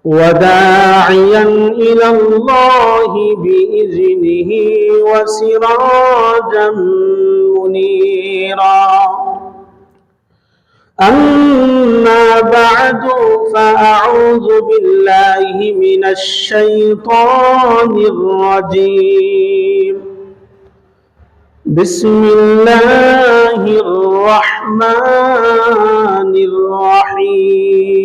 وداعيا إلى الله بإذنه وسراجا منيرا. أما بعد فأعوذ بالله من الشيطان الرجيم. بسم الله الرحمن الرحيم.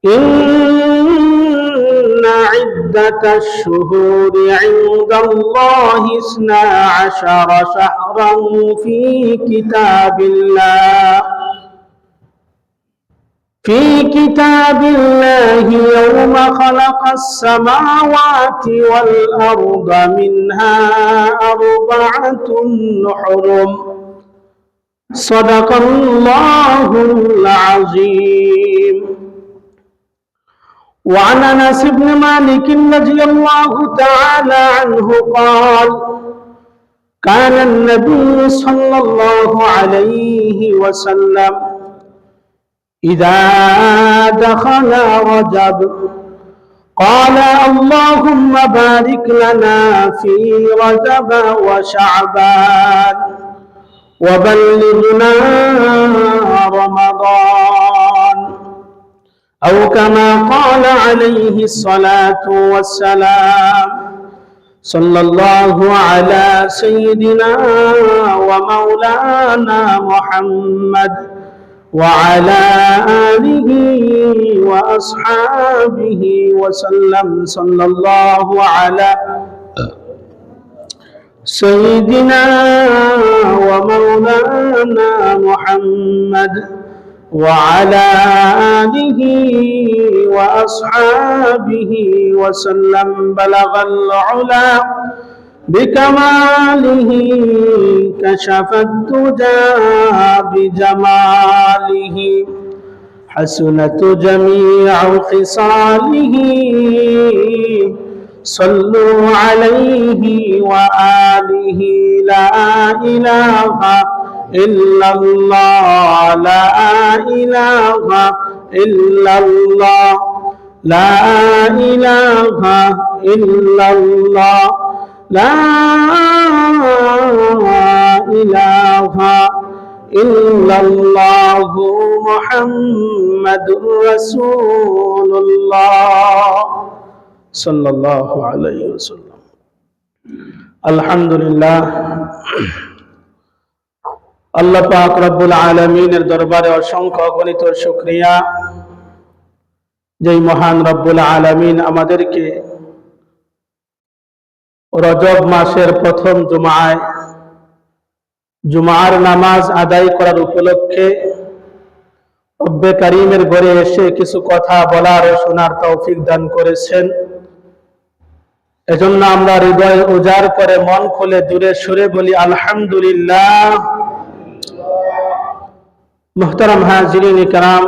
إن عدة الشهور عند الله 12 شهرا في كتاب الله يوم خلق السماوات والأرض منها 4 حرم. صدق الله العظيم. وعن أنس بن مالك رضي الله تعالى عنه قال: كان النبي صلى الله عليه وسلم إذا دخل رجب قال: اللهم بارك لنا في رجب وشعبان وبلغنا رمضان، أو كما قال عليه الصلاة والسلام. صلى الله على سيدنا ومولانا محمد وعلى آله وأصحابه وسلم. صلى الله على سيدنا ومولانا محمد وعلى آله وأصحابه وسلم. بلغ العلا بكماله كشف الدجى بجماله حسنت جميع خصاله. صلوا عليه وآله. لا إله إلا الله، لا إله إلا الله، لا إله إلا الله، لا إله إلا الله، محمد رسول الله صلى الله عليه وسلم. الحمد لله। আল্লাহ পাক রব্বুল আলামিনের দরবারে অসংখ্য অগণিত শুকরিয়া, যেই মহান রব্বুল আলামিন আমাদেরকে রজব মাসের প্রথম জুমার নামাজ আদায় করার উপলক্ষে রব্বে কারীমের ঘরে এসে কিছু কথা বলার ও শোনার তৌফিক দান করেছেন। এজন্য আমরা হৃদয় উজাড় করে মন খুলে জোরে সুরে বলি আলহামদুলিল্লাহ। মুহতারাম হাজিরিন ইকরাম,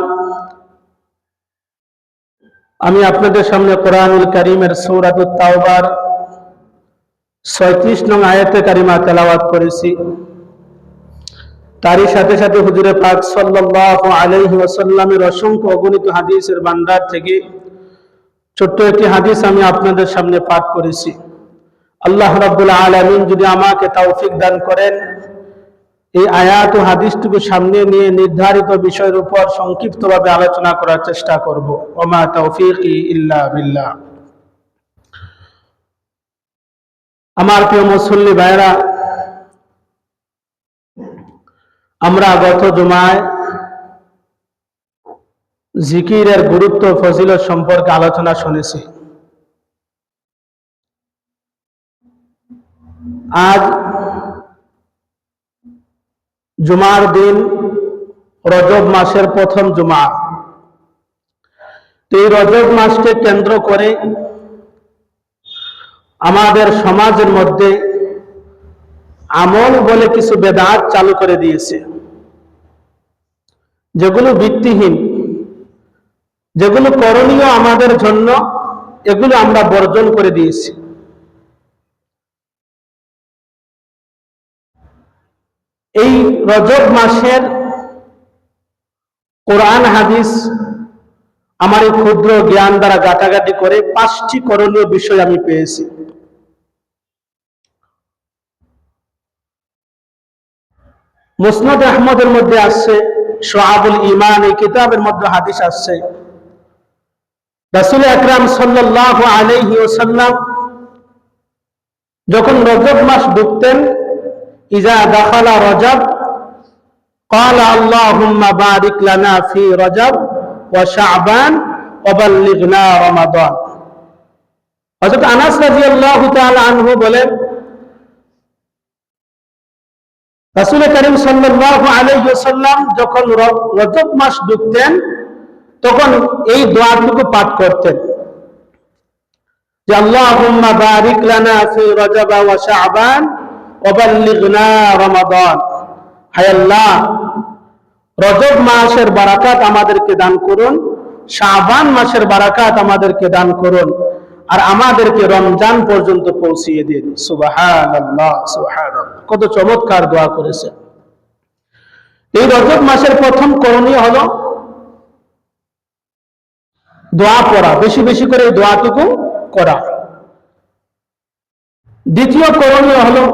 আমি আপনাদের সামনে কোরআনুল কারীমের সূরাতুত তাওবার 36 নং আয়াতে কারিমা তেলাওয়াত করেছি। তারই সাথে সাথে হুজুরে পাক সাল্লাল্লাহু আলাইহি ওয়াসাল্লামের অসংখ্য অগণিত হাদিসের ভান্ডার থেকে ছোট্ট একটি হাদিস আমি আপনাদের সামনে পাঠ করেছি। আল্লাহ রাব্বুল আলামিন যদি আমাকে তৌফিক দান করেন, এই আয়াত ও হাদিসটুকু সামনে নিয়ে নির্ধারিত বিষয়ের উপর সংক্ষিপ্তভাবে আলোচনা করার চেষ্টা করব। ওমা তৌফিকি ইল্লা বিল্লাহ। আমার প্রিয় মুসল্লি ভাইরা, আমরা গত জুমায় জিকিরের গুরুত্ব ফজিলত সম্পর্কে আলোচনা শুনেছি। আজ জুমার দিন, রজব মাসের প্রথম জুমা। এই রজব মাসকে কেন্দ্র করে আমাদের সমাজের মধ্যে আমল বলে কিছু বেদাত চালু করে দিয়েছে, যেগুলো ভিত্তিহীন, যেগুলো করণীয় আমাদের জন্য, এগুলো আমরা বর্জন করে দিয়েছি। এই রজব মাসের কোরআন হাদিস আমার এই ক্ষুদ্র জ্ঞান দ্বারা গাটাগাটি করে 5টি করণীয় বিষয় আমি পেয়েছি। মুসনাদ আহমদের মধ্যে আসছে, শুআবুল ঈমান এই কিতাবের মধ্যে হাদিস আসছে, রাসূল আকরাম সাল্লাল্লাহু আলাইহি ওয়াসাল্লাম যখন রজব মাস ঢুকতেন, ইজা দাখালা রজব قال اللهم بارك لنا في رجب وشعبان وبلغنا رمضان। হযরত আনাস রাদিয়াল্লাহু তাআলা আনহু বলেন, রাসূল করিম সাল্লাল্লাহু আলাইহি ওয়াসাল্লাম যখন রজব মাস ঢুকতেন তখন এই দোয়াটুকু পাঠ করতেন যে আল্লাহুম্মা বারিক লানা ফি রজব ওয়া শাবান ওয়া বাল্লিগনা রমাদান। হে আল্লাহ, রজব মাসের বারাকাত আমাদেরকে দান করুন, শাবান মাসের বারাকাত আমাদেরকে দান করুন, আর আমাদেরকে রমজান পর্যন্ত পৌঁছিয়ে দিন। সুবহানাল্লাহ, সুবহানাল্লাহ, কত চমৎকার দোয়া করেছেন। এই রজব মাসের প্রথম করণীয় হলো দোয়া পড়া, বেশি বেশি করে এই দোয়াটুকু করা। দ্বিতীয় করণীয় হলো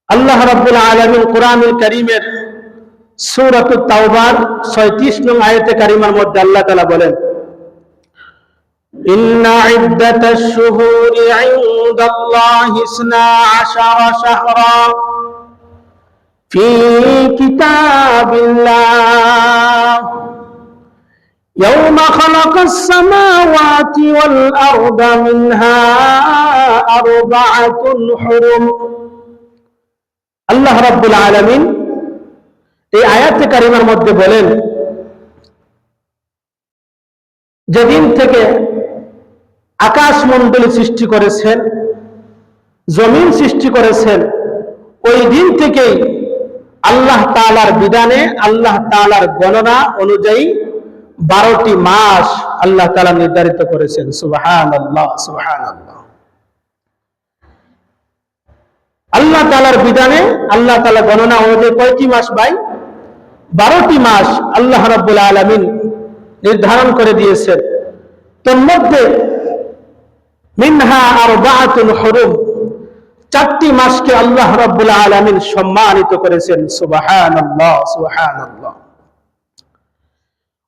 আল্লাহ রাব্বুল আলামিন কোরআনুল কারীমের সূরাতুত তাওবার 36 নং আয়াতে কারিমার মধ্যে আল্লাহ তাআলা বলেন, ইন্না ইদ্দাতাশ শুহুরি ইনদাল্লাহি 12 শাহরা ফি কিতাবিল্লাহ ইয়াওমা খালাকাস সামাওয়াতি ওয়াল আরদা মিনহা আরবাআতুন হুরুম। আল্লাহ রাব্বুল আলামিন এই আয়াতে কারিমার মধ্যে বলেন, যেদিন থেকে আকাশ মণ্ডলী সৃষ্টি করেছেন, জমিন সৃষ্টি করেছেন, ওই দিন থেকেই আল্লাহ তাআলার বিধানে, আল্লাহ তাআলার গণনা অনুযায়ী 12টি মাস আল্লাহ তাআলা নির্ধারিত করেছেন। সুবহানাল্লাহ, সুবহানাল্লাহ। আল্লাহ তাআলার বিধানে, আল্লাহ তাআলা গণনা অনুযায়ী কয়টি মাস ভাই? 12টি মাস আল্লাহ রাব্বুল আলামিন নির্ধারণ করে দিয়েছেন। তোর মধ্যে মিনহা আরবাআতুন হুরুম, 4টি মাসকে আল্লাহ রাব্বুল আলামিন সম্মানিত করেছেন। সুবহানাল্লাহ, সুবহানাল্লাহ।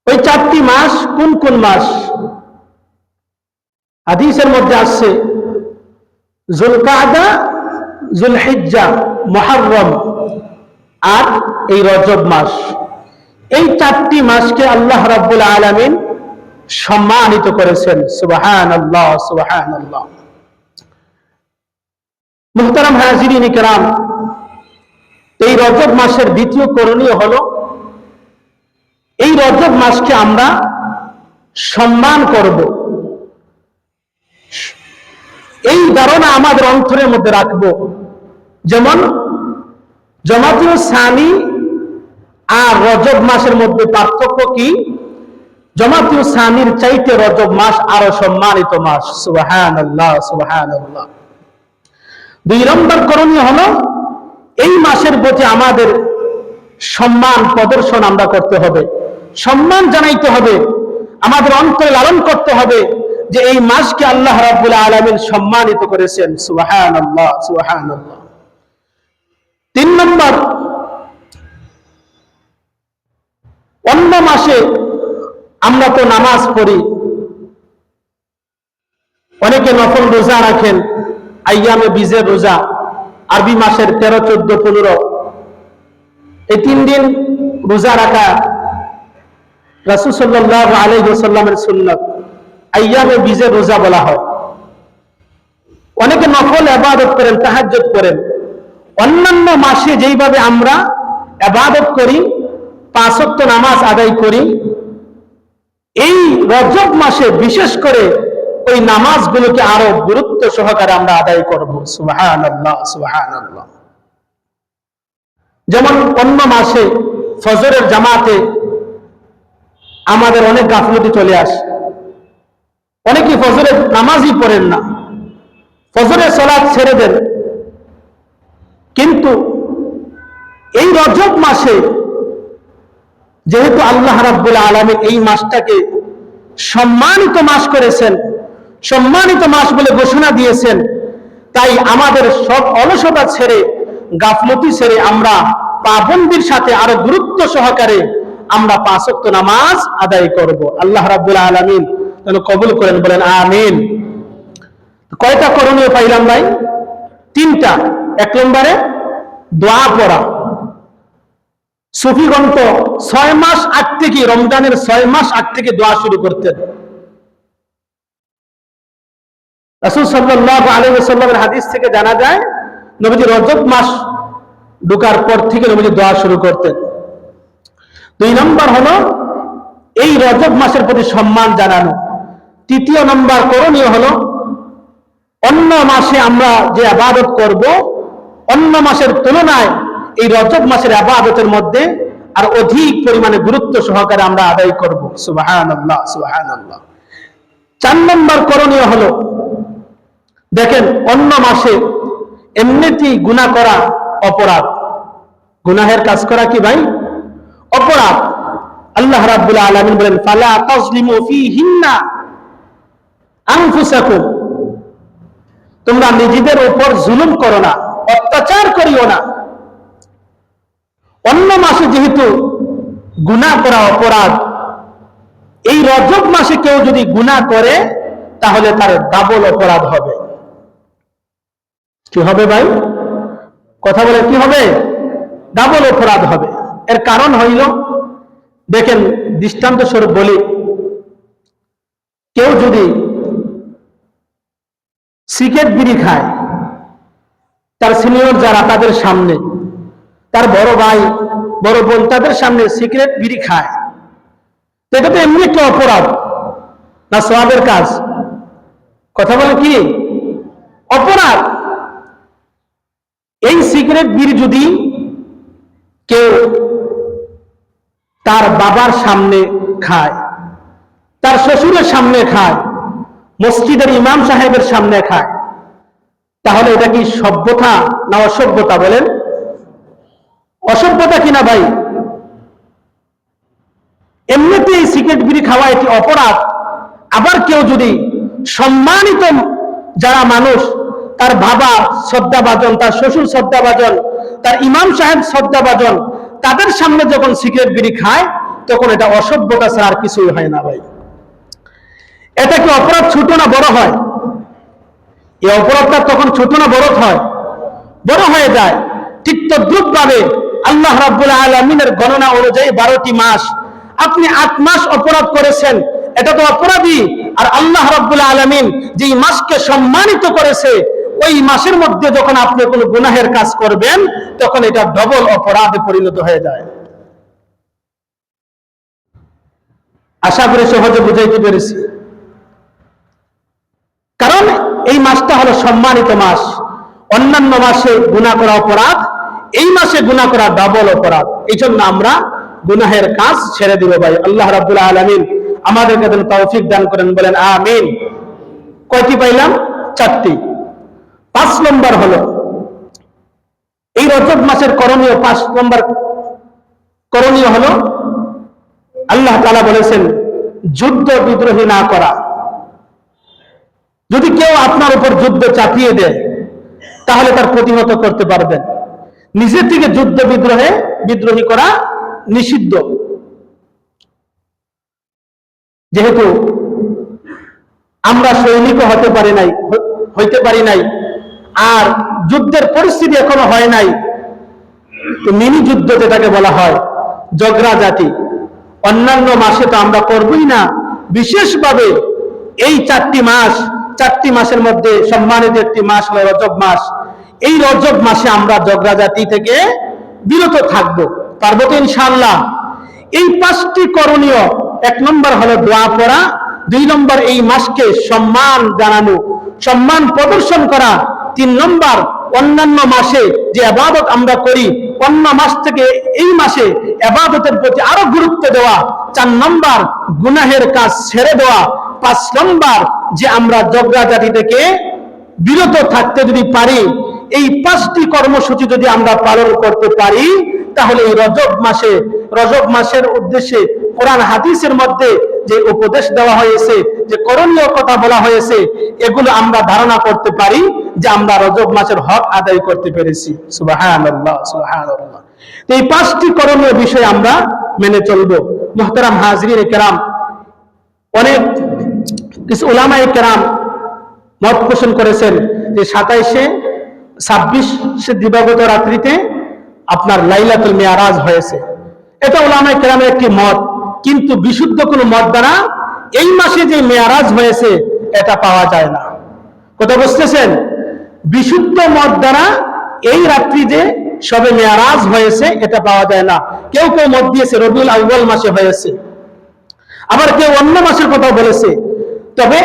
ওই 4টি মাস কোন কোন মাস? হাদিসের মধ্যে আসছে যুলকাদা, যুলহিজ্জা, মুহররম আর এই রজব মাস। এই 4টি মাসকে আল্লাহ রাব্বুল আলামিন সম্মানিত করেছেন। সুবহানাল্লাহ, সুবহানাল্লাহ। মুহতারাম হাজিরিন কিরাম, এই রজব মাসের দ্বিতীয় করণীয় হলো এই রজব মাসকে আমরা সম্মান করব, এই ধারণা আমাদের অন্তরের মধ্যে রাখবো। যেমন জমাতুল সানি আর রজব মাসের মধ্যে পার্থক্য কি? জমাতুল সানির চাইতে রজব মাস আরো সম্মানিত মাস। সুবহানাল্লাহ, সুবহানাল্লাহ। 2 নম্বর করণীয় হলো এই মাসের প্রতি আমাদের সম্মান প্রদর্শন আমরা করতে হবে, সম্মান জানাইতে হবে, আমাদের অন্তরে লালন করতে হবে যে এই মাসকে আল্লাহ রাব্বুল আলামিন সম্মানিত করেছেন। সুবহানাল্লাহ, সুবহানাল্লাহ। 3 নম্বর, অন্য মাসে আমরা তো নামাজ পড়ি, অনেকে নফল রোজা রাখেন, আইয়ামে বীজের রোজা, আরবি মাসের 13, 14, 15 এই 3 দিন রোজা রাখা রাসূল সাল্লাল্লাহু আলাইহি ওয়াসাল্লামের সুন্নাত। আইয়ামে বীজের রোজা বলা হয়। অনেকে নফল ইবাদত করেন, তাহাজ্জুদ করেন। অন্যান্য মাসে যেইভাবে আমরা ইবাদত করি, 5 ওয়াক্ত নামাজ আদায় করি, এই রজব মাসে বিশেষ করে ওই নামাজগুলোকে আরো গুরুত্ব সহকারে আমরা আদায় করব। সুবহানাল্লাহ, সুবহানাল্লাহ। যেমন অন্য মাসে ফজরের জামাতে আমাদের অনেক গাফলতি চলে আসে, অনেকে ফজরের নামাজই পড়েন না, ফজরের সালাত ছেড়ে দেন। কিন্তু এই রজব মাসে যেহেতু আল্লাহ রাব্বুল আলামিন এই মাসটাকে সম্মানিত মাস করেছেন, সম্মানিত মাস বলে ঘোষণা দিয়েছেন, তাই আমাদের সব অলসতা ছেড়ে, গাফলতি ছেড়ে আমরা পাবন্দির সাথে আরো গুরুত্ব সহকারে আমরা 5 ওয়াক্ত নামাজ আদায় করব। আল্লাহ রাব্বুল আলামিন যেন কবুল করেন, বলেন আমিন। কয়টা করণীয় পাইলাম ভাই? 3টা। 1 নম্বরে দোয়া পড়া। সুফিগণ তো 6 মাস আগ থেকে, রমজানের 6 মাস আগ থেকে দোয়া শুরু করতেন। রাসূল সাল্লাল্লাহু আলাইহি ওয়াসাল্লামের হাদিস থেকে জানা যায়, নবীজি রজব মাস ঢোকার পর থেকে নবীজি দোয়া শুরু করতেন। 2 নম্বর হলো এই রজব মাসের প্রতি সম্মান জানানো। 3য় নম্বর করণীয় হলো অন্য মাসে আমরা যে ইবাদত করব, অন্য মাসের তুলনায় এই রজব মাসের ইবাদতের মধ্যে আর অধিক পরিমাণে গুরুত্ব সহকারে আমরা আদায় করব। সুবহানাল্লাহ, সুবহানাল্লাহ। 4 নম্বর করণীয় হলো, দেখেন অন্য মাসে এমনিতেই গুনাহ করা অপরাধ। গুনাহের কাজ করা কি ভাই? অপরাধ। আল্লাহ রাব্বুল আলামিন বলেন, ফালা তাজলিমু ফীহিন্না আনফুসাকুম, তোমরা নিজেদের উপর জুলুম করো না, অত্যাচার করিও না। অন্য মাসে যেহেতু গুনাহ করা অপরাধ, এই রজব মাসে কেউ যদি গুনাহ করে তাহলে তার ডাবল অপরাধ হবে। কি হবে ভাই? কথা বলে কি হবে? ডাবল অপরাধ হবে। এর কারণ হইল, দেখেন দৃষ্টান্ত স্বরূপ বলি, কেউ যদি সিগারেট বিড়ি খায়, তার সিনিয়র যারা তাদের সামনে, তার বড় ভাই বড় বোন তাদের সামনে সিগারেট বিড়ি খায়, এটা তো এমনি একটা অপরাধ না সওয়াবের কাজ? কথা বলে কি? অপরাধ। এই সিগারেট বিড়ি যদি কেউ তার বাবার সামনে খায়, তার শ্বশুরের সামনে খায়, মসজিদের ইমাম সাহেবের সামনে খায়, তাহলে এটা কি সভ্যতা না অসভ্যতা? বলেন অসভ্যতা কিনা ভাই? এমনিতে এই সিগারেট বিড়ি খাওয়া এটি অপরাধ। আবার কেউ যদি সম্মানিত যারা মানুষ, তার বাবা শ্রদ্ধাভাজন, তার শ্বশুর শ্রদ্ধাভাজন, তার ইমাম সাহেব শ্রদ্ধাভাজন, তাদের সামনে যখন সিগারেট বিড়ি খায়, তখন এটা অসভ্যতা ছাড়া আর কিছুই হয় না ভাই। এটা কি অপরাধ ছোট না বড় হয়? এই অপরাধটা তখন ছোট না বড় হয়? বড় হয়ে যায়। ঠিক তদ্রুপ ভাবে আল্লাহ রাব্বুল আলামিনের গণনা অনুযায়ী 12টি মাস, আপনি 8 মাস অপরাধ করেছেন, এটা তো অপরাধী। আর আল্লাহ রাব্বুল আলামিন যেই মাসকে সম্মানিত করেছে, ওই মাসের মধ্যে যখন আপনি কোনো গুনাহের কাজ করবেন, তখন এটা ডবল অপরাধে পরিণত হয়ে যায়। আশা করি সহজে বুঝাইতে পেরেছি। কারণ এই মাসটা হলো সম্মানিত মাস। অন্যান্য মাসে গুনাহ করা অপরাধ, এই মাসে গুনাহ করা ডাবল অপরাধ। এই জন্য আমরা গুনাহের কাজ ছেড়ে দিব ভাই। আল্লাহ রাব্বুল আলামিন আমাদেরকে তৌফিক দান করেন, বলেন আমিন। কয়টি পাইলাম? 4টি। 5 নম্বর হলো এই রজব মাসের করণীয়। 5 নম্বর করণীয় হলো, আল্লাহ তাআলা বলেছেন যুদ্ধ বিদ্রোহী না করা। যদি কেউ আপনার উপর যুদ্ধ চাপিয়ে দেয়, তাহলে তার প্রতিহত করতে পারবেন। নিজের থেকে যুদ্ধ বিদ্রোহী করা নিষিদ্ধ। যেহেতু আমরা সৈনিক হইতে পারি নাই, আর যুদ্ধের পরিস্থিতি এখনো হয় নাই, তো মিনি যুদ্ধ যেটাকে বলা হয়, ঝগড়া জাতি, অন্যান্য মাসে তো আমরা করবই না। বিশেষভাবে এই 4টি মাসের মধ্যে সম্মানিত একটি মাস হলো রজব মাস। এই রজব মাসে আমরা ঝগড়া জাতি থেকে বিরত থাকব। পারবো তো ইনশাআল্লাহ? এই 5টি করণীয়। 1 নম্বর হলো দোয়া পড়া। 2 নম্বর এই মাসকে সম্মান জানানো, সম্মান প্রদর্শন করা। 3 নম্বর অন্যান্য মাসে যে ইবাদত আমরা করি, অন্য মাস থেকে এই মাসে ইবাদতের প্রতি আরো গুরুত্ব দেওয়া। 4 নম্বর গুনাহের কাজ ছেড়ে দেওয়া। 5 নম্বর যে আমরা ঝগড়া জাতি থেকে বিরত থাকতে যদি পারি, এই 5টি কর্মসূচি যদি আমরা পালন করতে পারি, তাহলে এই রজব মাসের উদ্দেশ্যে কোরআন হাদিসের মধ্যে যে উপদেশ দেওয়া হয়েছে, যে করণীয় কথা বলা হয়েছে, এগুলো আমরা ধারণা করতে পারি যে আমরা রজব মাসের হক আদায় করতে পেরেছি। সুবহানাল্লাহ, সুবহানাল্লাহ। এই 5টি করণীয় বিষয় আমরা মেনে চলবো। মুহতারাম হাজরিন কেরাম, অনেক কিছু উলামায়ে কেরাম মত পোষণ করেছেন যে 27-26 দিবাগত রাত্রিতে আপনার লাইলাতুল মিরাজ হয়েছে। এটা উলামায়ে কেরামের একটি মত, কিন্তু বিশুদ্ধ কোনো মত দ্বারা এই মাসে যে মিরাজ হয়েছে এটা পাওয়া যায় না। কথা বুঝতেছেন? বিশুদ্ধ মত দ্বারা এই রাত্রি যে সবে মিরাজ হয়েছে এটা পাওয়া যায় না। কেউ কেউ মত দিয়েছে রবিউল আউয়াল মাসে হয়েছে, আবার কেউ অন্য মাসের কথা বলেছে। তবে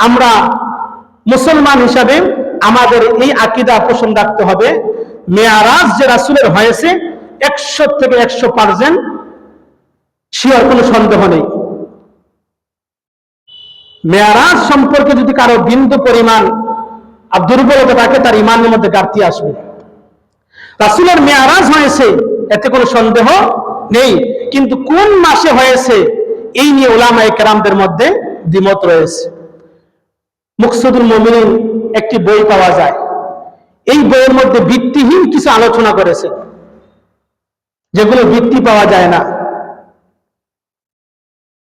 আমরা মুসলমান হিসাবে আমাদের এই আকীদা পোষণ রাখতে হবে, মিরাজ যে রাসূলের হয়েছে 100 থেকে 100% শিওর, কোনো সন্দেহ নেই। মিরাজ সম্পর্কে যদি কারো বিন্দু পরিমাণ দুর্বলতা থাকে, তার ইমানের মধ্যে ঘাটতি আসবে। রাসূলের মিরাজ হয়েছে এতে কোনো সন্দেহ নেই, কিন্তু কোন মাসে হয়েছে এই নিয়ে উলামায়ে কেরামদের মধ্যে দ্বিমত রয়েছে। মুকসুদুল মুমিনিন একটি বই পাওয়া যায়, এই বইয়ের মধ্যে ভিত্তিহীন কিছু আলোচনা করেছে, যেগুলো ভিত্তি পাওয়া যায় না।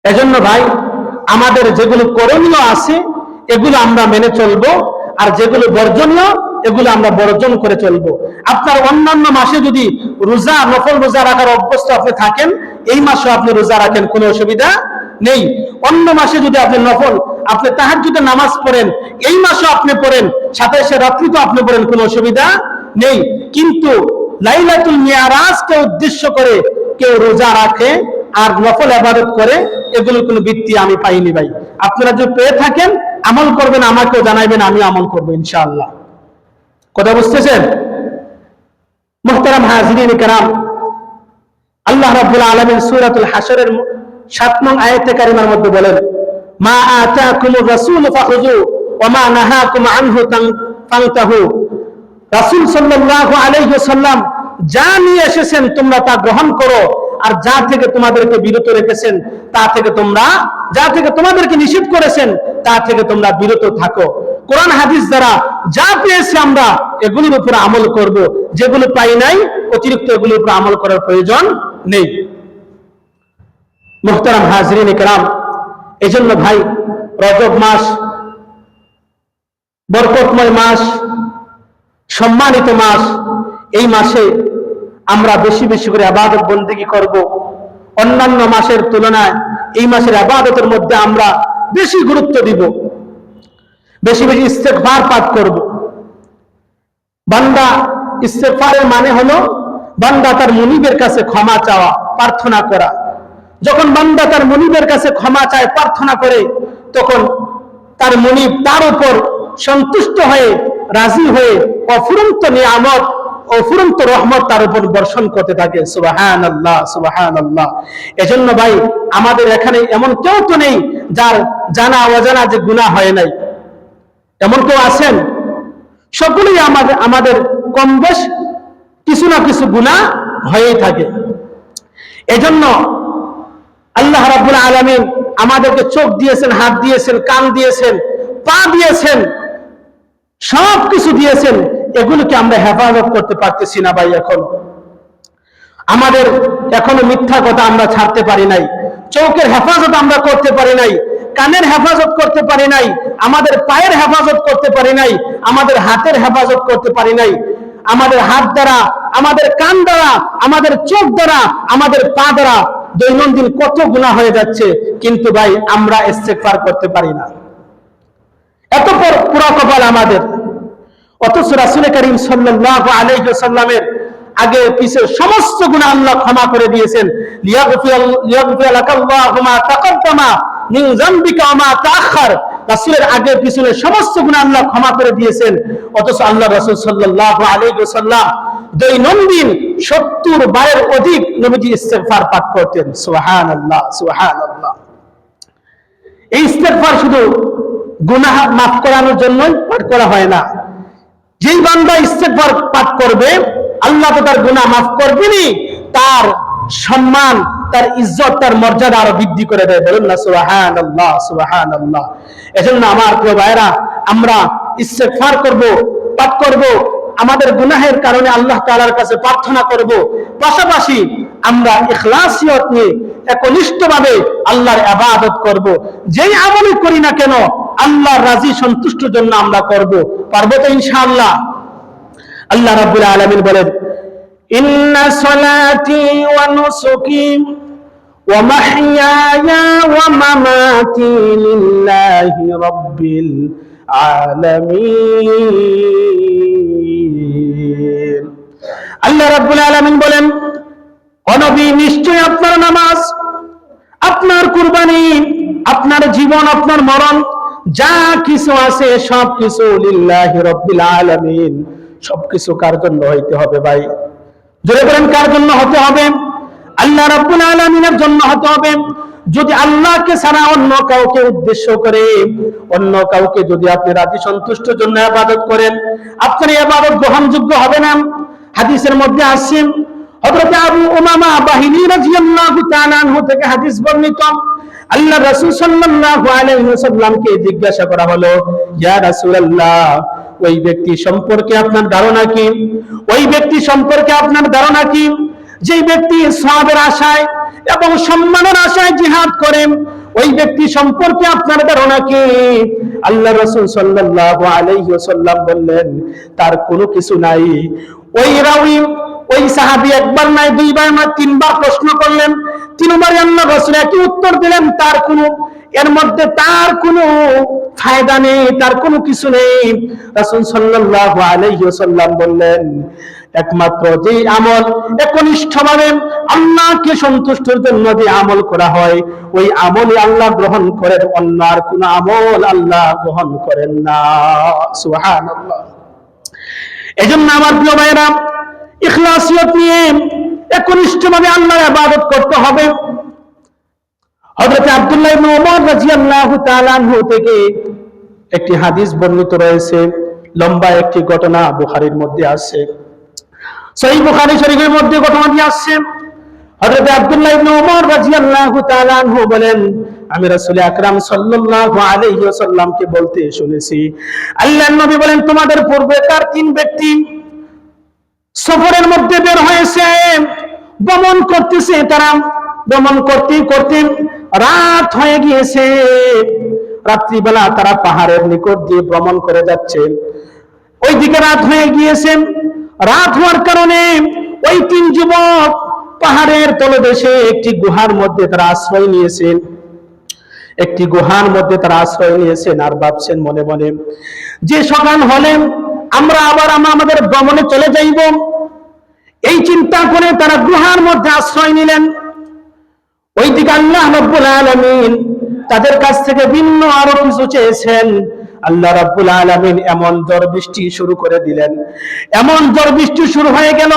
এজন্য ভাই, আমাদের যেগুলো করণীয় আছে এগুলো আমরা মেনে চলবো, আর যেগুলো বর্জনীয় এগুলো আমরা বর্জন করে চলবো। আপনার অন্যান্য মাসে যদি রোজা, নফল রোজা রাখার অভ্যস্ত আপনি থাকেন, এই মাসে আপনি রোজা রাখেন, কোনো অসুবিধা নেই। অন্য মাসে যদি আপনি নফল, আপনি তাহাজ্জুদের নামাজ পড়েন, এই মাসে আপনি পড়েন, 27 রাত্রি তো আপনি পড়েন, কোনো অসুবিধা নেই। কিন্তু লাইলাতুল মিরাজকে উদ্দেশ্য করে কেউ রোজা রাখে আর নফল ইবাদত করে, এগুলোর কোনো ভিত্তি আমি পাইনি ভাই। আপনারা যদি পেয়ে থাকেন আমল করবেন, আমাকেও জানাইবেন, আমি আমল করবো ইনশাআল্লাহ। কথা বুঝতেছেন? মুহতারাম হাজিরিন কেরাম, আল্লাহ রাব্বুল আলামিন সূরাতুল হাশরের 7 নং আয়াতে কারিমার মধ্যে বলেন, মা আতাকুমুর রাসূলু ফাখুযু ওয়া মা নাহাকুম আনহু ফান্তাহু। রাসূল সাল্লাল্লাহু আলাইহি ওয়াসাল্লাম যা নিয়ে এসেছেন তোমরা তা গ্রহণ করো, আর যা থেকে তোমাদেরকে বিরত রেখেছেন যা থেকে তোমাদেরকে নিষেধ করেছেন তা থেকে তোমরা বিরত থাকো। কোরআন হাদিস দ্বারা যা পেয়েছি আমরা এগুলির উপর আমল করব, যেগুলো পাই নাই অতিরিক্ত এগুলির উপর আমল করার প্রয়োজন নেই। মুহতারাম হাজরিন কেরাম, এজন্য ভাই, রজব মাস বরকতময় মাস, সম্মানিত মাস। এই মাসে আমরা বেশি বেশি করে ইবাদত বন্দেগী করব। অন্যান্য মাসের তুলনায় এই মাসের ইবাদতের মধ্যে আমরা বেশি গুরুত্ব দিব, বেশি বেশি ইস্তেগফার পাঠ করব। বান্দা, ইস্তেগফারের মানে হলো বান্দা তার মুনিবের কাছে ক্ষমা চাওয়া, প্রার্থনা করা। যখন বান্দা তার মুনিবের কাছে ক্ষমা চায়, প্রার্থনা করে, তখন তার মুনিব তার উপর সন্তুষ্ট হয়ে, রাজি হয়ে অফুরন্ত নিয়ামত, অফুরন্ত রহমত তার উপর বর্ষণ করতে থাকে। সুবহানাল্লাহ, সুবহানাল্লাহ। এজন্য ভাই, আমাদের এখানে এমন কেউ তো নেই যার জানা অজানা যে গুনাহ হয় নাই। এমন কেউ আছেন? সকলেই আমাদের কম বেশ কিছু না কিছু গুনাহ হয়েই থাকে। এজন্য আল্লাহ রাব্বুল আলামিন আমাদেরকে চোখ দিয়েছেন, হাত দিয়েছেন, কান দিয়েছেন, পা দিয়েছেন, সব কিছু দিয়েছেন। এগুলোকে আমরা হেফাজত করতে পারতেছি না ভাই। এখনো মিথ্যা কথা আমরা ছাড়তে পারি নাই। চোখের হেফাজত আমরা করতে পারি নাই, কানের হেফাজত করতে পারি নাই, আমাদের পায়ের হেফাজত করতে পারি নাই, আমাদের হাতের হেফাজত করতে পারি নাই। আমাদের হাত দ্বারা, আমাদের কান দ্বারা, আমাদের চোখ দ্বারা, আমাদের পা দ্বারা দৈনন্দিন কত গুনাহ হয়ে যাচ্ছে, কিন্তু ভাই আমরা ইস্তেগফার করতে পারি না। এত পুরা কপাল আমাদের। অথচ রাসূল করিম সাল্লাল্লাহু আলাইহি ওয়াসাল্লামের আগে পিছে সমস্ত গুনাহ আল্লাহ ক্ষমা করে দিয়েছেন। লিয়াগফির লাকাল্লাহু মা তাকাদ্দামা মিন যামবিকা ওয়া মা তাআখার। রাসূলের আগে পিছনে সমস্ত গুনাহ আল্লাহ ক্ষমা করে দিয়েছেন। অথচ আল্লাহ রাসূল সাল্লাল্লাহু আলাইহি ওয়াসাল্লাম দৈনন্দিন 70 বারের অধিক নবীজি ইস্তেগফার পাঠ করতেন। সুবহানাল্লাহ, সুবহানাল্লাহ। এই ইস্তেগফার শুধু গুনাহ মাফ করানোর জন্যই পাঠ করা হয় না। যেই বান্দা ইস্তেগফার পাঠ করবে আল্লাহ তো তার গুনাহ মাফ করবেনই, তার সম্মান, তার ইজ্জত, তার মর্যাদা আরো বৃদ্ধি করে দেয়। বলুন না সুবহানাল্লাহ, সুবহানাল্লাহ। এজন্য আমার প্রিয় ভাইরা, আমরা ইস্তেগফার করব, পাঠ করব, আমাদের গুনাহের কারণে আল্লাহ তাআলার কাছে প্রার্থনা করব, পাশাপাশি আমরা ইখলাসিয়ত নিয়ে একনিষ্ঠভাবে আল্লাহর ইবাদত করব। যেই আমলই করি না কেন আল্লাহর রাজি সন্তুষ্টির জন্য আমরা করব। পারবো তো ইনশাআল্লাহ? আল্লাহ রাব্বুল আলামিন বলেন, ইন্না সলাতি ওয়া নুসুকি ওয়া মাহইয়ায়া ওয়া মামাতি লিল্লাহি রাব্বিল আলামিন। আল্লাহ রাব্বুল আলামিন বলেন, ও নবী, নিশ্চয় আপনার নামাজ, আপনার কুরবানি, আপনার জীবন, আপনার মরণ, যা কিছু আছে সবকিছু লিল্লাহি রাব্বিল আলামিন। সবকিছু কার জন্য হইতে হবে ভাই? জোরে বলেন, কার জন্য হতে হবে? আল্লাহ রাব্বুল আলামিনের জন্য হতে হবে। যদি আল্লাহকে ছাড়া অন্য কাউকে উদ্দেশ্য করে, অন্য কাউকে যদি আপনি রাজি সন্তুষ্টির জন্য ইবাদত করেন, আপনার ইবাদত গ্রহণযোগ্য হবে না। হাদিসের মধ্যে আছে, হযরত আবু উমামা বাহিনী রাদিয়াল্লাহু তাআলা আনহু থেকে হাদিস বর্ণিত, আল্লাহ রাসূল সাল্লাল্লাহু আলাইহি ওয়াসাল্লামকে জিজ্ঞাসা করা হলো, ইয়া রাসূলুল্লাহ, ওই ব্যক্তি সম্পর্কে আপনার ধারণা কি? ওই ব্যক্তি সম্পর্কে আপনার ধারণা কি যে ব্যক্তি সওয়াবের আশায় এবং সম্মানের আশায় জিহাদ করেন? ওই ব্যক্তি সম্পর্কে আপনার ধারণা কি? আল্লাহ রাসূল সাল্লাল্লাহু আলাইহি ওয়াসাল্লাম বললেন, তার কোনো কিছু নাই। ওই রাওয়ী, ওই সাহাবী একবার নাই, দুইবার না, তিনবার প্রশ্ন করলেন, তিনবারই আল্লাহ রাসূল একই উত্তর দিলেন, তার কোনো, এর মধ্যে তার কোনো ফায়দা নেই, তার কোনো কিছু নেই। রাসূল সাল্লাল্লাহু আলাইহি ওয়াসাল্লাম বললেন, একমাত্র যে আমল একনিষ্ঠভাবে আল্লাহকে সন্তুষ্টির জন্য যে আমল করা হয়, ওই আমলই আল্লাহ গ্রহণ করেন, অন্য আর কোনো আমল আল্লাহ গ্রহণ করেন না। সুবহানাল্লাহ। এজন্য আমার প্রিয় ভাইরা, ইখলাসিয়ত নিয়ে একনিষ্ঠভাবে আল্লাহর ইবাদত করতে হবে। হযরত আব্দুল্লাহ ইবনে ওমর রাদিয়াল্লাহু তাআলা আনহু থেকে একটি হাদিস বর্ণিত রয়েছে, লম্বা একটি ঘটনা, বুখারীর মধ্যে আছে, সহিহ বুখারী শরীফের মধ্যে ঘটনাটি আসছে। হযরত আব্দুল্লাহ ইবনে ওমর রাদিয়াল্লাহু তাআলা আনহু বলেন, আমি রাসূল আকরাম সাল্লাল্লাহু আলাইহি ওয়াসাল্লামকে বলতে শুনেছি, আল্লাহর নবী বলেন, তোমাদের পূর্বেকার তিন ব্যক্তি সফরের মধ্যে বের হয়েছে, ভ্রমণ করতেছে, তারা ভ্রমণ করতে করতে রাত হয়ে গিয়েছে। রাত্রিবেলা তারা পাহাড়ের নিকট দিয়ে ভ্রমণ করে যাচ্ছে, ওইদিকে রাত হয়ে গিয়েছে। রাত হওয়ার কারণে ওই তিন যুবক পাহাড়ের তলদেশে একটি গুহার মধ্যে তারা আশ্রয় নিয়েছেন, একটি গুহার মধ্যে তারা আশ্রয় নিয়েছেন। আর ভাবছেন মনে মনে যে সকাল হলে আমরা আবার আমাদের ভ্রমণে চলে যাইব, এই চিন্তা করে তারা গুহার মধ্যে আশ্রয় নিলেন। ওইদিকে আল্লাহ রাব্বুল আলামিন তাদের কাছ থেকে ভিন্ন আরো কিছু চেয়েছেন। আল্লাহ রাব্বুল আলামিন এমন ঝড় বৃষ্টি শুরু করে দিলেন, এমন ঝড় বৃষ্টি শুরু হয়ে গেল,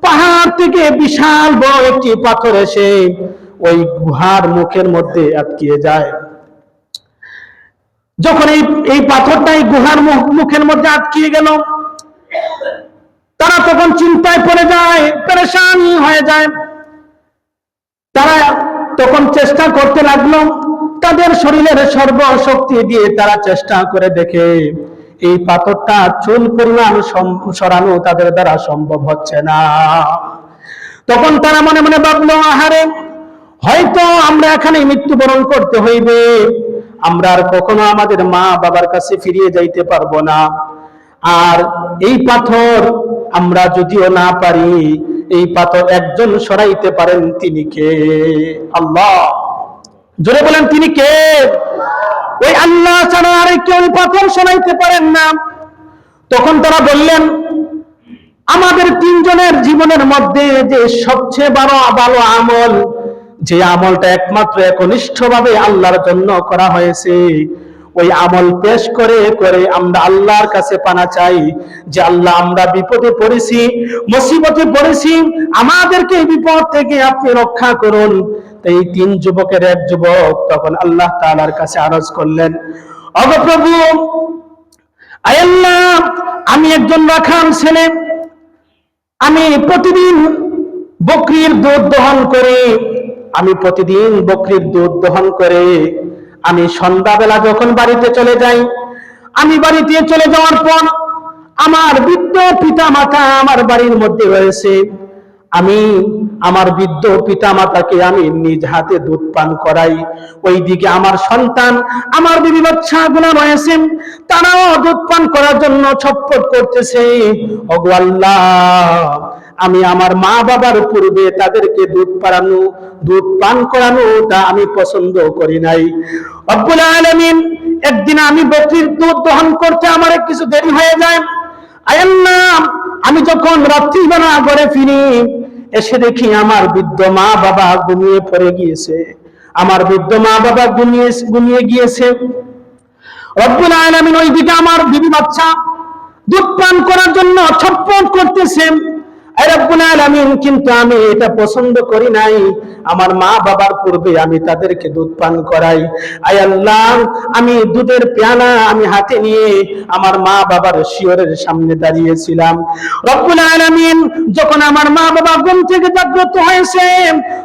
পাহাড় থেকে বিশাল বড় একটি পাথর এসে ওই গুহার মুখের মধ্যে আটকিয়ে যায়। যখন এই পাথরটাই গুহার মুখের মধ্যে আটকিয়ে গেল, তারা তখন চিন্তায় পড়ে যায়, পেরেশান হয়ে যায়। তারা তখন চেষ্টা করতে লাগলো, তাদের শরীরের সর্বশক্তি দিয়ে তারা চেষ্টা করে দেখে এই পাথরটা চুল পরিমাণ সরানো তাদের দ্বারা সম্ভব হচ্ছে না। তখন তারা মনে মনে ভাবলো, আহারে, হয়তো আমরা এখানে মৃত্যুবরণ করতে হইবে, আমরা আর কখনো আমাদের মা বাবার কাছে ফিরিয়ে যাইতে পারবো না। আর এই পাথর আমরা যদিও না পারি, এই পাথর একজন সরাইতে পারেন, তিনি কে? আল্লাহ। জোরে বলেন, তিনি কে? ওই আল্লাহ ছাড়া আর কেউ পাথর সরাইতে পারেন না। তখন তারা বললেন, আমাদের তিনজনের জীবনের মধ্যে যে সবচেয়ে ভালো আমল, যে আমলটা একমাত্র একনিষ্ঠভাবে আল্লাহর জন্য করা হয়েছে, ওই আমল পেশ করে করে আমরা আল্লাহর কাছে পানা চাই যে আল্লাহ, আমরা বিপদে পড়েছি, মুসিবতে পড়েছি, আমাদেরকে এই বিপদ থেকে আপনি রক্ষা করুন। এই তিন যুবকের এক যুবক তখন আল্লাহ তাআলার কাছে আরজ করলেন, ওগো প্রভু, আয় আল্লাহ, আমি একজন রাখাল ছেলে, আমি প্রতিদিন বকরির দুধ দহন করে, আমি সন্ধ্যাবেলা যখন বাড়িতে চলে যাই, আমি বাড়িতে চলে যাওয়ার পর আমার বৃদ্ধ পিতা মাতা আমার বাড়ির মধ্যে রয়েছে, আমি আমার বৃদ্ধ পিতা মাতাকে আমি নিজ হাতে দুধ পান করাই। ওইদিকে আমার সন্তান, আমার বিবি বাচ্চাগুলো রয়েছে, তারাও দুধ পান করার জন্য ছটফট করতেছে। ওগো আল্লাহ, আমি আমার মা বাবার পূর্বে তাদেরকে দুধ পান করানোটা আমি পছন্দ করি নাই। রব্বুল আলামিন, একদিন আমি বকরির দুধ দহন করতে আমার কিছু দেরি হয়ে যায়। আয় আল্লাহ, আমি যখন রাত্রিবেলা ঘরে ফিরি, এসে দেখি আমার বৃদ্ধ মা বাবা ঘুমিয়ে পড়ে গিয়েছে, ঘুমিয়ে গিয়েছে। রব্বুল আলামিন, ওইদিকে আমার বিবি বাচ্চা দুধ পান করার জন্য ছটফট করতেছে। আয় রব্বুল আলামিন, কিন্তু আমি এটা পছন্দ করি নাই, আমার মা বাবার পূর্বে আমি তাদেরকে দুধ পান করাই। আয় আল্লাহ, আমি দুধের পেয়ালা আমি হাতে নিয়ে আমার মা বাবার শিয়রের সামনে দাঁড়িয়েছিলাম। রব্বুল আলামিন, যখন আমার মা বাবা ঘুম থেকে জাগ্রত হয়েছে,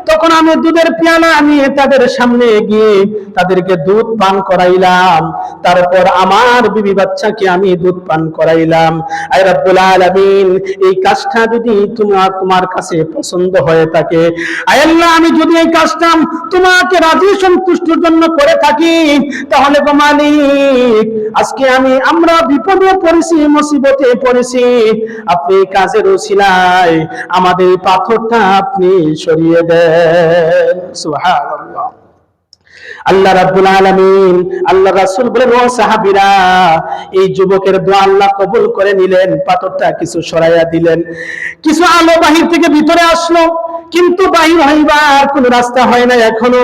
তখন আমি দুধের পেয়ালা নিয়ে তাদের সামনে গিয়ে তাদেরকে দুধ পান করাইলাম। তারপর আমার বিবি বাচ্চাকে আমি দুধ পান করাইলাম। আয় রব্বুল আলামিন, এই কাজটা যদি তোমার কাছে পছন্দ হয়ে থাকে, আয় আল্লাহ, আমি যদি এই কাজটা তোমাকে রাজি সন্তুষ্টির জন্য করে থাকি, তাহলে গো মালিক, আজকে আমরা বিপদে পড়েছি, মুসিবতে পড়েছি, আপনি কাজের ওসিলায় আমাদের পাথরটা আপনি সরিয়ে দেন। সুবহানাল্লাহ। আল্লাহ রাব্বুল আলামিন, আল্লাহ রাসূল বলেন, ও সাহাবীরা, এই যুবকের দোয়া আল্লাহ কবুল করে নিলেন, পাথরটা কিছু সরাইয়া দিলেন, কিছু আলো বাহির থেকে ভিতরে আসলো, কিন্তু বাহির হইবার কোন রাস্তা হয় না এখনো।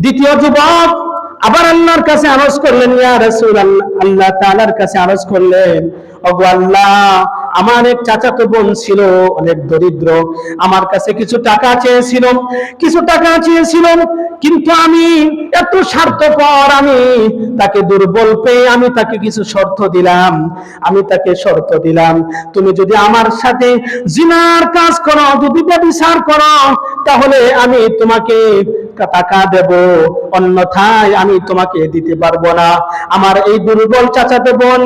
দ্বিতীয় যুবক আবার আল্লাহর কাছে আরজ করলেন, ইয়া রাসূলুল্লাহ, আল্লাহ তাআলার কাছে আরজ করলেন, ওগো আল্লাহ, আমার এক চাচাতো বোন ছিল, অনেক দরিদ্র, আমার কাছে কিছু টাকা চেয়েছিল, কিন্তু আমি এত স্বার্থপর, আমি তাকে দুর্বল পেয়ে আমি তাকে কিছু শর্ত দিলাম, তুমি যদি আমার সাথে জিনার কাজ করো, যদি ব্যভিচার করো, তাহলে আমি তোমাকে টাকা দেব, অন্যথায় আমি তোমাকে দিতে পারবো না। আমার এই দুর্বল চাচাতো বোন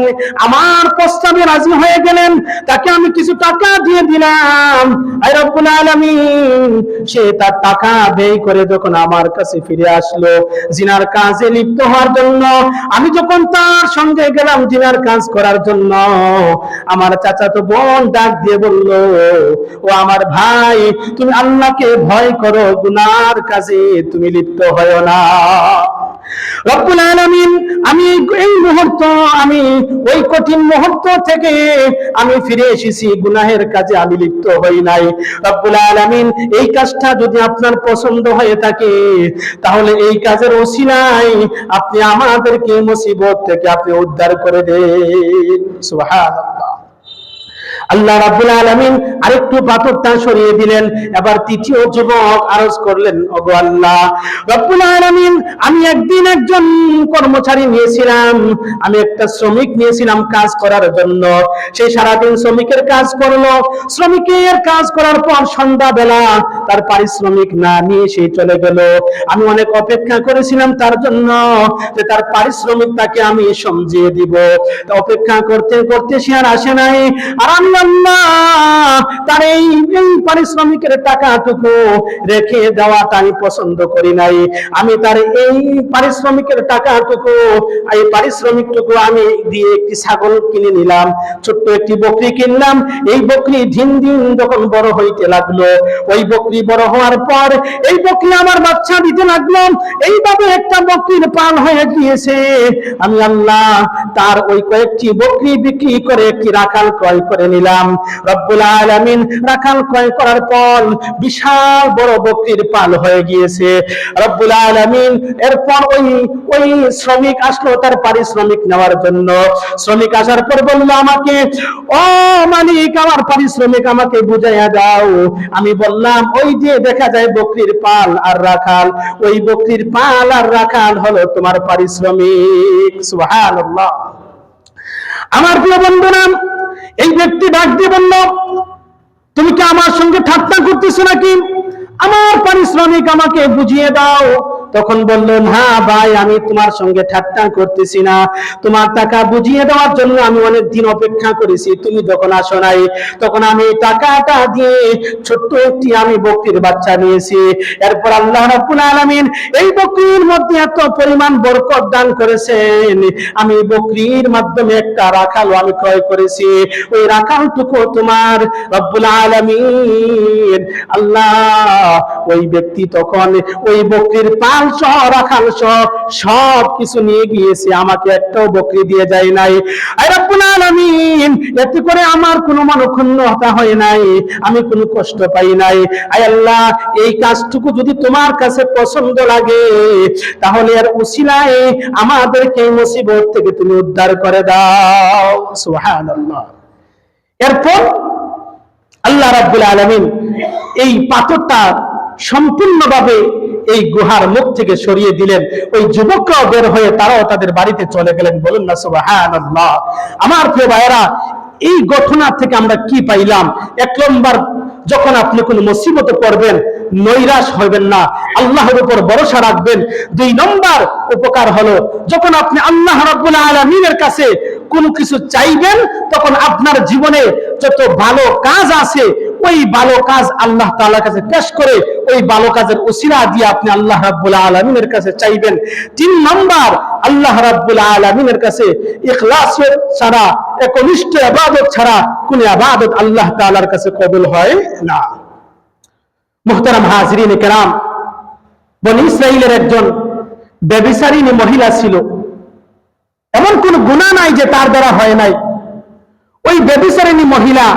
আমার প্রস্তাবে রাজি হয়ে গেলেন, তাকে আমি কিছু টাকা দিয়ে দিলাম। আয় রব্বুল আলামিন, সে তার টাকা ব্যয় করে যখন আমার কাছে ফিরে আসলো জিনার কাজে লিপ্ত হওয়ার জন্য, আমি যখন তার সঙ্গে গেলাম জিনার কাজ করার জন্য, আমার চাচাতো বোন ডাক দিয়ে বলল, ও আমার ভাই, তুমি আল্লাহকে ভয় করো, গুনার কাজে তুমি লিপ্ত হয়ো না। রব্বুল আলামিন, আমি ওই কঠিন মুহূর্ত থেকে আমি ফিরে এসেছি, গুনাহের কাজে আমি লিপ্ত হই নাই। রব্বুল আলামিন, এই কাজটা যদি আপনার পছন্দ হয়ে থাকে, তাহলে এই কাজের ওসিলায় আপনি আমাদেরকে মুসিবত থেকে আপনি উদ্ধার করে দেন। সুবহানাল্লাহ। আল্লাহ রাব্বুল আলামিন আরেকটু পাথরটা সরিয়ে দিলেন। এবার তৃতীয় যুবক আরজ করলেন, ওগো আল্লাহ রাব্বুল আলামিন, আমি একদিন একজন কর্মচারী নিয়েছিলাম, আমি একটা শ্রমিক নিয়েছিলাম কাজ করার জন্য। সে সারাদিন শ্রমিকের কাজ করলো, শ্রমিকের কাজ করার পর সন্ধ্যাবেলা তার পারিশ্রমিক না নিয়ে সে চলে গেল। আমি অনেক অপেক্ষা করেছিলাম তার জন্য, যে তার পারিশ্রমিক তাকে আমি সমঝিয়ে দিব। অপেক্ষা করতে করতে সে আর আসে নাই। আর আমি আল্লাহ তার এই পারিশ্রমিকের টাকাটুকু রেখে দেওয়াটা আমি পছন্দ করি নাই। আমি তার এই পারিশ্রমিকটুকু আমি দিয়ে একটি ছাগল কিনে নিলাম, ছোট্ট একটি বকরি কিনলাম। এই বকরি দিন দিন যখন বড় হইতে লাগলো, ওই বকরি বড় হওয়ার পর এই বকরি আমার বাচ্চা দিতে লাগলো। এইভাবে একটা বকরির পাল হয়ে গিয়েছে। আমি আল্লাহ তার ওই কয়েকটি বকরি বিক্রি করে একটি রাখাল ক্রয় করে নিলাম। রব্বুল আলামিন রাখাল ক্রয় করার পর বিশাল বড় বকরির পাল হয়ে গিয়েছে। রব্বুল আলামিন এরপর ওই শ্রমিক আসলো তার পারিশ্রমিক নেওয়ার জন্য। শ্রমিক আসার পর বলল আমাকে, ও মালিক, আমার পারিশ্রমিক আমাকে বুঝাইয়া দাও। আমি বললাম, ওই যে দেখা যায় বকরির পাল আর রাখাল, ওই বকরির পাল আর রাখাল হলো তোমার পারিশ্রমিক। সুবহানাল্লাহ। আমার প্রিয় বন্ধুরা, এই ব্যক্তি ডাক দিয়ে বলল, তুমি কি আমার সঙ্গে ঠাট্টা করতেছো নাকি? আমার পারিশ্রমিক আমাকে বুঝিয়ে দাও। তখন বললেন, হ্যাঁ ভাই, আমি তোমার সঙ্গে ঠাট্টা করতেছি না, তোমার টাকা বুঝিয়ে দেওয়ার জন্য আমি অনেক দিন অপেক্ষা করেছি, তুমি যখন আসো নাই তখন আমি টাকাটা দিয়ে ছোট্ট একটি আমি বকরির বাচ্চা নিয়েছি। এরপর আল্লাহ রাব্বুল আলামিন এই বকরির মধ্যে এত পরিমাণ বরকত দান করেছেন, আমি বকরির মাধ্যমে একটা রাখাল আমি ক্রয় করেছি, ওই রাখালটুকু তোমার রব্বুল আলামিন আল্লাহ ওই ব্যক্তি তখন ওই বকরির পাল সহ রাখাল সহ সব কিছু নিয়ে গিয়েছে, আমাকে একটাও বকরি দিয়ে যায় নাই। আয় রব্বুল আলামিন, এতে করে আমার কোনো মনক্ষুণ্ণতা হয় নাই, আমি কোনো কষ্ট পাই নাই। আয় আল্লাহ, এই কাজটুকু যদি তোমার কাছে পছন্দ লাগে তাহলে এর উসিলায় আমাদেরকে এই মুসিবত থেকে তুমি উদ্ধার করে দাও। সুবহানাল্লাহ। এরপর আল্লাহ রাব্বুল আলামিন এই পাথরটা সম্পূর্ণভাবে এই গুহার মুখ থেকে সরিয়ে দিলেন। ওই যুবকরাও বের হয়ে তারাও তাদের বাড়িতে চলে গেলেন। বলুন না সুবহানাল্লাহ। আমার প্রিয় ভাইয়েরা, এই ঘটনা থেকে আমরা কি পাইলাম? এক নম্বর, যখন আপনি কোন মুসিবতে পড়বেন নৈরাশ হবেন না, আল্লাহর উপর ভরসা রাখবেন। দুই নম্বর উপকার হলো, যখন আপনি আল্লাহ রাব্বুল আলামিনের কাছে কোনো কিছু চাইবেন তখন আপনার জীবনে যত ভালো কাজ আছে ওই ভালো কাজ আল্লাহ তাআলার কাছে পেশ করে ওই ভালো কাজের উসিলা দিয়ে আপনি আল্লাহ রাব্বুল আলামিনের কাছে চাইবেন। তিন নম্বর, আল্লাহ রাব্বুল আলামিনের কাছে ইখলাস ছাড়া, একনিষ্ঠ ইবাদত ছাড়া কোন ইবাদত আল্লাহ তাআলার কাছে কবুল হয় না। মুহতারাম হাজিরিন কেরাম, বনী ইসরাইলের একজন ব্যভিচারিণী মহিলা ছিল। এমন কোন গুনাহ নাই যে তার দ্বারা হয় নাই। ওই ব্যভিচারিণী মহিলা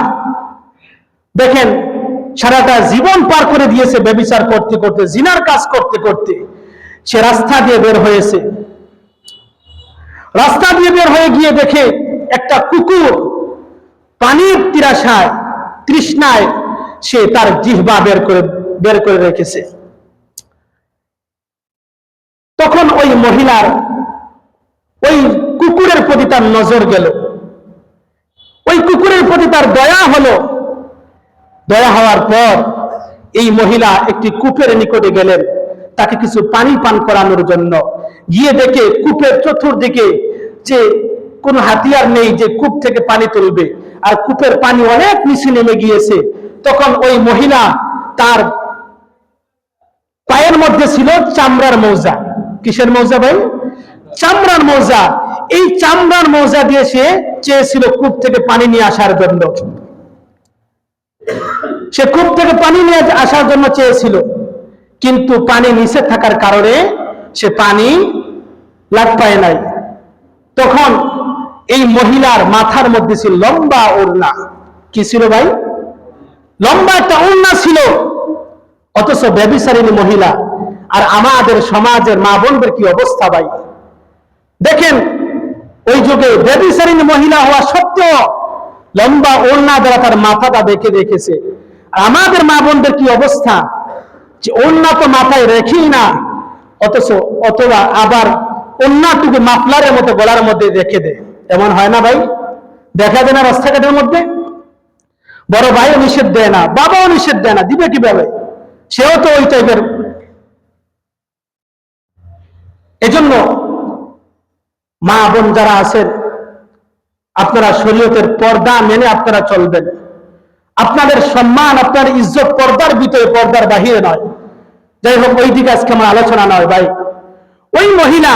দেখেন সারাটা জীবন পার করে দিয়েছে ব্যভিচার করতে করতে, জিনার কাজ করতে করতে। সে রাস্তা দিয়ে বের হয়েছে, রাস্তা দিয়ে বের হয়ে গিয়ে দেখে একটা কুকুর পানির তৃষ্ণায় সে তার জিহ্বা বের করে রেখেছে। তখন ওই মহিলার ওই কুকুরের প্রতি তার নজর গেল, ওই কুকুরের প্রতি তার দয়া হলো। দয়া হওয়ার পর এই মহিলা একটি কূপের নিকটে গেলেন তাকে কিছু পানি পান করানোর জন্য। গিয়ে দেখে কূপের চতুর্দিকে যে কোনো হাতিয়ার নেই যে কূপ থেকে পানি তুলবে, আর কূপের পানি অনেক নিচে নেমে গিয়েছে। তখন ওই মহিলা তার পায়ের মধ্যে ছিল চামড়ার মৌজা। কিসের মৌজা ভাই? চামড়ার মৌজা। এই চামড়ার মৌজা দিয়ে সে চেয়েছিল কূপ থেকে পানি নিয়ে আসার জন্য। সে কূপ থেকে পানি নিয়ে আসার জন্য চেয়েছিল, কিন্তু পানি নিচে থাকার কারণে সে পানি লাগ পায় নাই। তখন এই মহিলার মাথার মধ্যে ছিল লম্বা ওড়না। কি ছিল ভাই? লম্বা একটা ওড়না ছিল। অথচ ব্যভিচারিণী মহিলা। আর আমাদের সমাজের মা বোনদের কি অবস্থা ভাই? দেখেন ওই যুগে ব্যভিচারিণী মহিলা হওয়া সত্ত্বেও লম্বা ওড়না দ্বারা তার মাথাটা দেখে রেখেছে। আমাদের মা বোনদের কি অবস্থা, যে ওড়না তো মাথায় রেখেই না, অথবা আবার ওড়নাটুকু মাফলারের মতো গলার মধ্যে রেখে দেয়। এমন হয় না ভাই? দেখা যায় না রাস্তাঘাটের মধ্যে? বড় ভাইও নিষেধ দেয় না, বাবাও নিষেধ দেয় না, দিবে কিভাবে? সেও তো ওই টাইপের। এজন্য মা বোন যারা আছেন, আপনারা শরীয়তের পর্দা মেনে আপনারা চলবেন। আপনাদের সম্মান, আপনার ইজ্জত পর্দার ভিতরে, পর্দার বাহিরে নয়। যাই হোক, ওই দিকে আজকে আমার আলোচনা নয় ভাই। ওই মহিলা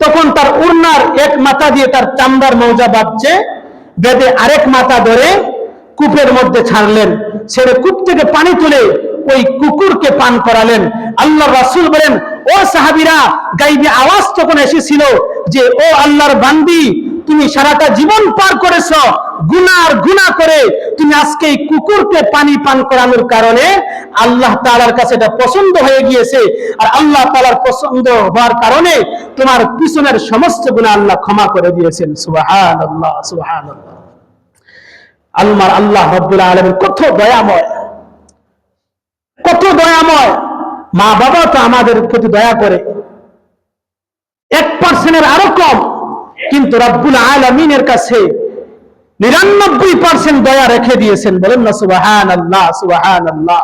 তখন তার ওড়নার এক মাথা দিয়ে তার চামড়ার মৌজা বাঁধছে, বেঁধে আরেক মাথা ধরে কূপের মধ্যে ছাড়লেন। ছেড়ে কূপ থেকে পানি তুলে ওই কুকুরকে পান করালেন। আল্লাহ রাসূল বলেন, ও সাহাবীরা, গায়বী আওয়াজ তখন এসেছিল যে, ও আল্লাহর বান্দি, তুমি সারাটা জীবন পার করেছো গুনাহ করে, তুমি আজকে এই কুকুরকে পানি পান করানোর কারণে আল্লাহ তাআলার কাছে এটা পছন্দ হয়ে গিয়েছে। আর আল্লাহ তাআলার পছন্দ হওয়ার কারণে তোমার পিছনের সমস্ত গুনাহ আল্লাহ ক্ষমা করে দিয়েছেন। সুবহানাল্লাহ, সুবহানাল্লাহ। আল্লাহ রাব্বুল আলামিন কত দয়াময়, কত দয়াময়। মা বাবা তো আমাদের প্রতি দয়া করে 1% আরো কম। কিন্তু রব্বুল আলামিনের কাছে 99% দয়া রেখে দিয়েছেন। বলেন না সুবহানাল্লাহ, সুবহানাল্লাহ।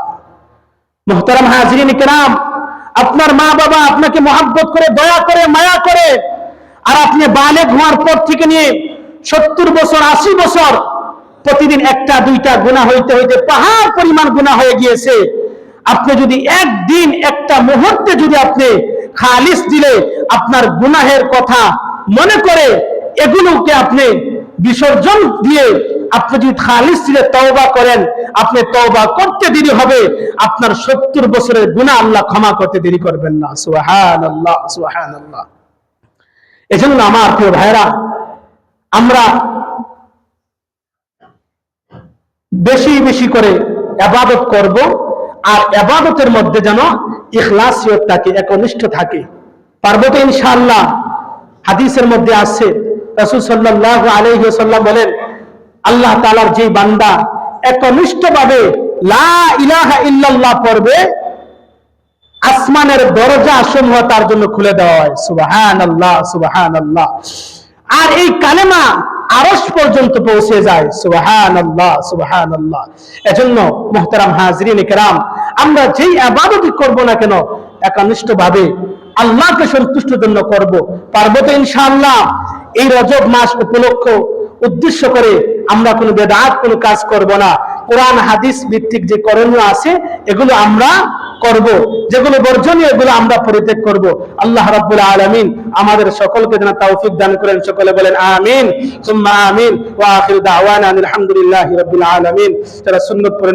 মুহতারাম হাজিরিন কিরাম, আপনার মা বাবা আপনাকে মহব্বত করে, দয়া করে, মায়া করে, আর আপনি বালেগ হওয়ার পর থেকে নিয়ে 70 বছর 80 বছর প্রতিদিন একটা দুইটা গুনাহ হইতে হইতে পাহাড় পরিমাণ গুনাহ হয়ে গিয়েছে। আপনি যদি একদিন একটা মুহূর্তে যদি আপনি খালিস দিলে আপনার গুনাহের কথা মনে করে এগুলোকে আপনি বিসর্জন দিয়ে আপনি যদি খালিস দিলে তওবা করেন, আপনি তওবা করতে দেরি হবে, আপনার 70 বছরের গুনাহ আল্লাহ ক্ষমা করতে দেরি করবেন না। সুবহানাল্লাহ, সুবহানাল্লাহ। এজন্য আমার প্রিয় ভাইরা, আমরা বেশি বেশি করে ইবাদত করব, আর ইবাদতের মধ্যে যেন ইখলাসিয়ত থাকে, একনিষ্ঠ থাকে। পারবো তো ইনশাআল্লাহ? হাদিসের মধ্যে আছে, রাসূল সাল্লাল্লাহু আলাইহি ওয়াসাল্লাম বলেন, আল্লাহ তাআলার যে বান্দা একনিষ্ঠভাবে লা ইলাহা ইল্লাল্লাহ পড়বে, আসমানের দরজা সমূহ তার জন্য খুলে দেওয়া হয়। সুবহানাল্লাহ, সুবহানাল্লাহ। আর এই কালেমা আরশ পর্যন্ত পৌঁছে যায়। সুবহানাল্লাহ, সুবহানাল্লাহ। এজন্য মুহতারাম হাজিরিন কিরাম, আমরা যেই ইবাদতই করব না কেন একনিষ্ঠভাবে আল্লাহকে সন্তুষ্টির জন্য করব। পারবো তো ইনশাআল্লাহ? এই রজব মাস উপলক্ষ উদ্দেশ্য করে আমরা কোনো বেদাত কোনো কাজ করব না। কোরআন হাদিস ভিত্তিক যে করণীয় আছে এগুলো আমরা করব, যেগুলো বর্জনীয় এগুলো আমরা পরিত্যাগ করব। আল্লাহ রাব্বুল আলামিন আমাদের সকলকে যেন তৌফিক দান করেন। সকলে বলেন আমিন, সুম্মা আমিন। ওয়া আখিরু দাওয়ানা আলহামদুলিল্লাহি রাব্বিল আলামিন। যারা সুন্নাত পড়েন